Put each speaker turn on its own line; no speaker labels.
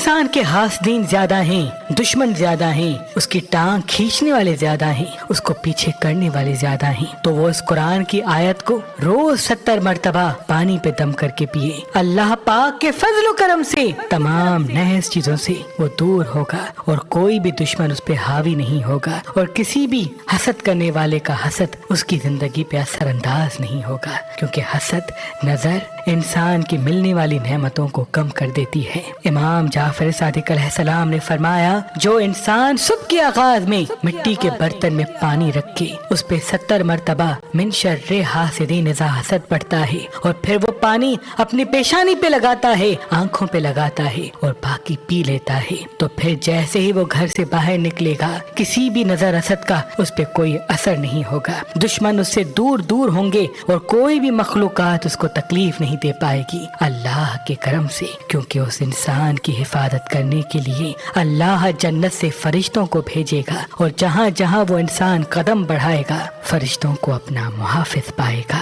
انسان کے حاسدین زیادہ ہیں، دشمن زیادہ ہیں، اس کی ٹانگ کھینچنے والے زیادہ ہیں، اس کو پیچھے کرنے والے زیادہ ہیں، تو وہ اس قرآن کی آیت کو روز 70 مرتبہ پانی پہ دم کر کے پیے۔ اللہ پاک کے فضل و کرم سے تمام نحس چیزوں سے وہ دور ہوگا اور کوئی بھی دشمن اس پہ حاوی نہیں ہوگا، اور کسی بھی حسد کرنے والے کا حسد اس کی زندگی پہ اثر انداز نہیں ہوگا، کیونکہ حسد نظر انسان کی ملنے والی نعمتوں کو کم کر دیتی ہے۔ امام جعفر صادق علیہ السلام نے فرمایا، جو انسان صبح کے آغاز میں مٹی کے برتن میں پانی رکھ کے اس پہ 70 مرتبہ من شر حاسدین اذا حسد پڑتا ہے، اور پھر وہ پانی اپنی پیشانی پہ لگاتا ہے، آنکھوں پہ لگاتا ہے اور باقی پی لیتا ہے، تو پھر جیسے ہی وہ گھر سے باہر نکلے گا کسی بھی نظر حسد کا اس پہ کوئی اثر نہیں ہوگا، دشمن اس سے دور دور ہوں گے اور کوئی بھی مخلوقات اس کو تکلیف نہیں دے پائے گی اللہ کے کرم سے، کیونکہ اس انسان کی حفاظت کرنے کے لیے اللہ جنت سے فرشتوں کو بھیجے گا، اور جہاں جہاں وہ انسان قدم بڑھائے گا فرشتوں کو اپنا محافظ پائے گا۔